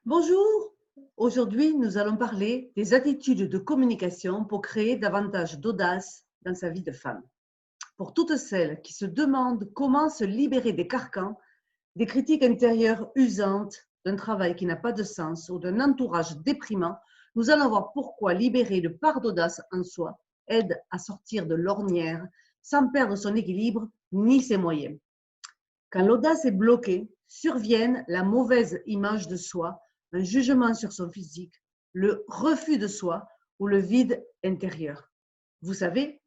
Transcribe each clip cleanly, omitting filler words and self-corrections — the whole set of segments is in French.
Bonjour, aujourd'hui nous allons parler des attitudes de communication pour créer davantage d'audace dans sa vie de femme. Pour toutes celles qui se demandent comment se libérer des carcans, des critiques intérieures usantes, d'un travail qui n'a pas de sens ou d'un entourage déprimant, nous allons voir pourquoi libérer une part d'audace en soi aide à sortir de l'ornière sans perdre son équilibre ni ses moyens. Quand l'audace est bloquée, surviennent la mauvaise image de soi, un jugement sur son physique, le refus de soi ou le vide intérieur. Vous savez,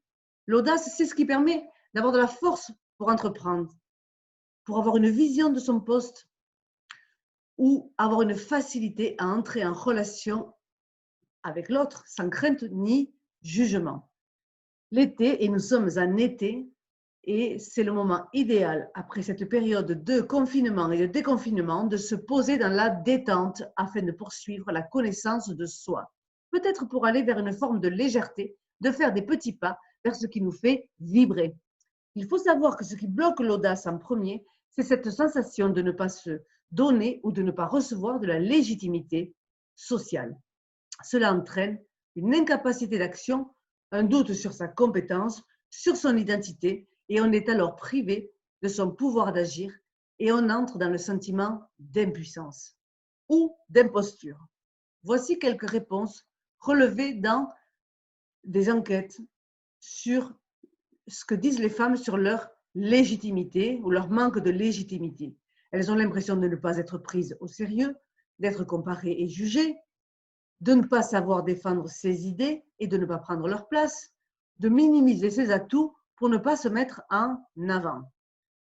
l'audace, c'est ce qui permet d'avoir de la force pour entreprendre, pour avoir une vision de son poste ou avoir une facilité à entrer en relation avec l'autre sans crainte ni jugement. L'été, et nous sommes en été, et c'est le moment idéal, après cette période de confinement et de déconfinement, de se poser dans la détente afin de poursuivre la connaissance de soi. Peut-être pour aller vers une forme de légèreté, de faire des petits pas vers ce qui nous fait vibrer. Il faut savoir que ce qui bloque l'audace en premier, c'est cette sensation de ne pas se donner ou de ne pas recevoir de la légitimité sociale. Cela entraîne une incapacité d'action, un doute sur sa compétence, sur son identité, et on est alors privé de son pouvoir d'agir et on entre dans le sentiment d'impuissance ou d'imposture. Voici quelques réponses relevées dans des enquêtes sur ce que disent les femmes sur leur légitimité ou leur manque de légitimité. Elles ont l'impression de ne pas être prises au sérieux, d'être comparées et jugées, de ne pas savoir défendre ses idées et de ne pas prendre leur place, de minimiser ses atouts pour ne pas se mettre en avant.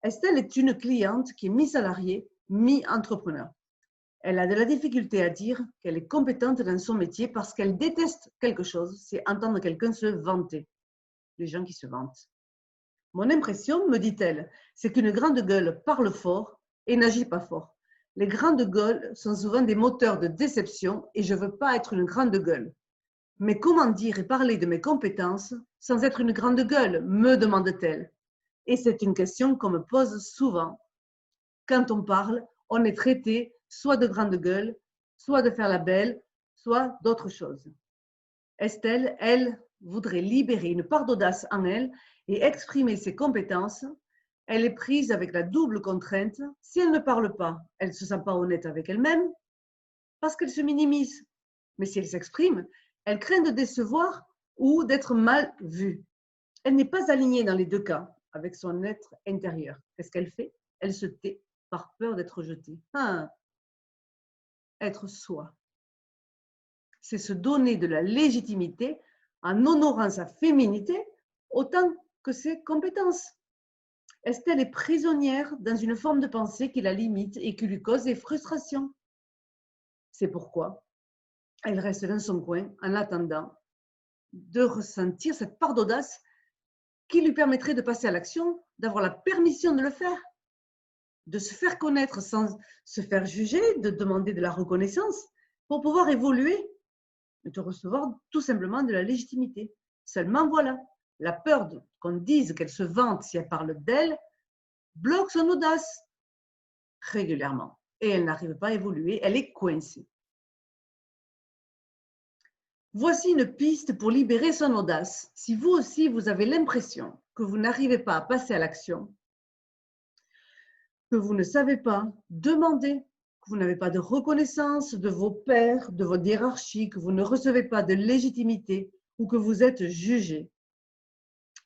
Estelle est une cliente qui est mi-salariée, mi-entrepreneur. Elle a de la difficulté à dire qu'elle est compétente dans son métier parce qu'elle déteste quelque chose, c'est entendre quelqu'un se vanter, les gens qui se vantent. Mon impression, me dit-elle, c'est qu'une grande gueule parle fort et n'agit pas fort. Les grandes gueules sont souvent des moteurs de déception et je ne veux pas être une grande gueule. Mais comment dire et parler de mes compétences sans être une grande gueule, me demande-t-elle. Et c'est une question qu'on me pose souvent. Quand on parle, on est traité soit de grande gueule, soit de faire la belle, soit d'autre chose. Estelle, elle, voudrait libérer une part d'audace en elle et exprimer ses compétences. Elle est prise avec la double contrainte. Si elle ne parle pas, elle ne se sent pas honnête avec elle-même parce qu'elle se minimise. Mais si elle s'exprime, elle craint de décevoir ou d'être mal vue. Elle n'est pas alignée dans les deux cas avec son être intérieur. Qu'est-ce qu'elle fait? Elle se tait par peur d'être jetée. Être soi, c'est se donner de la légitimité en honorant sa féminité autant que ses compétences. Estelle est prisonnière dans une forme de pensée qui la limite et qui lui cause des frustrations. C'est pourquoi elle reste dans son coin en attendant de ressentir cette part d'audace qui lui permettrait de passer à l'action, d'avoir la permission de le faire, de se faire connaître sans se faire juger, de demander de la reconnaissance pour pouvoir évoluer et de recevoir tout simplement de la légitimité. Seulement voilà, la peur qu'on dise qu'elle se vante si elle parle d'elle bloque son audace régulièrement et elle n'arrive pas à évoluer, elle est coincée. Voici une piste pour libérer son audace. Si vous aussi, vous avez l'impression que vous n'arrivez pas à passer à l'action, que vous ne savez pas demander, que vous n'avez pas de reconnaissance de vos pairs, de votre hiérarchie, que vous ne recevez pas de légitimité ou que vous êtes jugé,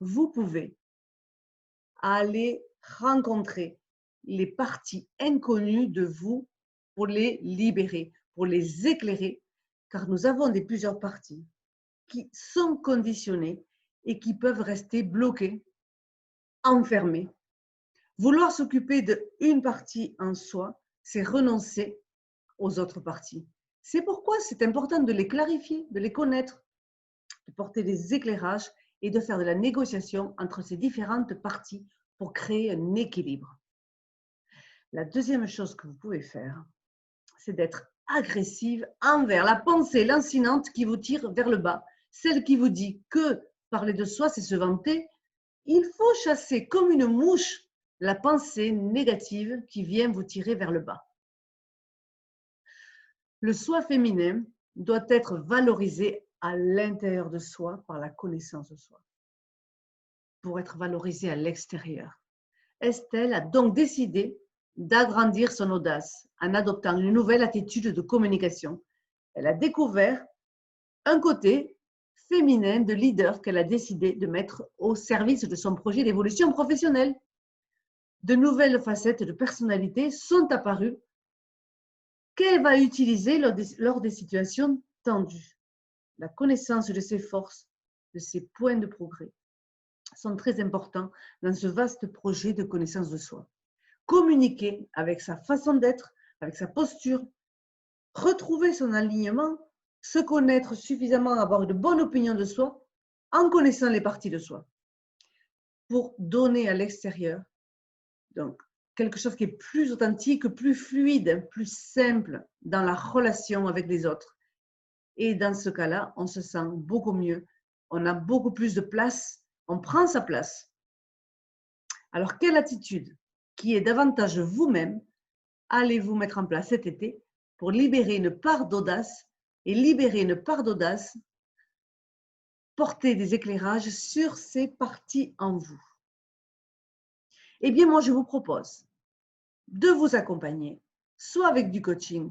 vous pouvez aller rencontrer les parties inconnues de vous pour les libérer, pour les éclairer, car nous avons plusieurs parties qui sont conditionnées et qui peuvent rester bloquées, enfermées. Vouloir s'occuper d'une partie en soi, c'est renoncer aux autres parties. C'est pourquoi c'est important de les clarifier, de les connaître, de porter des éclairages et de faire de la négociation entre ces différentes parties pour créer un équilibre. La deuxième chose que vous pouvez faire, c'est d'être agressive envers la pensée lancinante qui vous tire vers le bas, celle qui vous dit que parler de soi, c'est se vanter. Il faut chasser comme une mouche la pensée négative qui vient vous tirer vers le bas. Le soi féminin doit être valorisé à l'intérieur de soi par la connaissance de soi, pour être valorisé à l'extérieur. Estelle a donc décidé d'agrandir son audace en adoptant une nouvelle attitude de communication. Elle a découvert un côté féminin de leader qu'elle a décidé de mettre au service de son projet d'évolution professionnelle. De nouvelles facettes de personnalité sont apparues qu'elle va utiliser lors des situations tendues. La connaissance de ses forces, de ses points de progrès sont très importants dans ce vaste projet de connaissance de soi. Communiquer avec sa façon d'être, avec sa posture, retrouver son alignement, se connaître suffisamment, avoir une bonne opinion de soi en connaissant les parties de soi pour donner à l'extérieur donc quelque chose qui est plus authentique, plus fluide, plus simple dans la relation avec les autres. Et dans ce cas-là, on se sent beaucoup mieux, on a beaucoup plus de place, on prend sa place. Alors, quelle attitude qui est davantage vous-même allez-vous mettre en place cet été pour libérer une part d'audace et libérer une part d'audace, porter des éclairages sur ces parties en vous? Eh bien, moi, je vous propose de vous accompagner, soit avec du coaching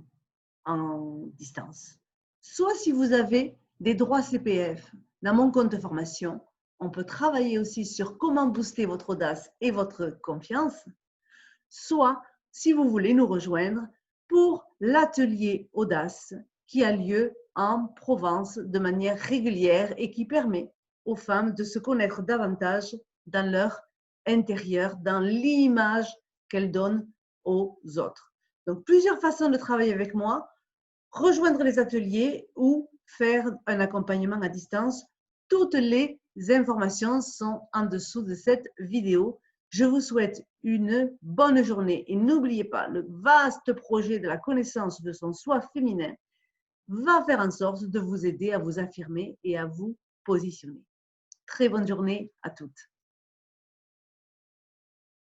en distance, soit si vous avez des droits CPF dans mon compte formation, on peut travailler aussi sur comment booster votre audace et votre confiance, soit si vous voulez nous rejoindre pour l'atelier audace qui a lieu en Provence de manière régulière et qui permet aux femmes de se connaître davantage dans leur intérieur, dans l'image qu'elles donnent aux autres. Donc, plusieurs façons de travailler avec moi, rejoindre les ateliers ou faire un accompagnement à distance. Toutes les informations sont en dessous de cette vidéo. Je vous souhaite une bonne journée et n'oubliez pas, le vaste projet de la connaissance de son soi féminin va faire en sorte de vous aider à vous affirmer et à vous positionner. Très bonne journée à toutes.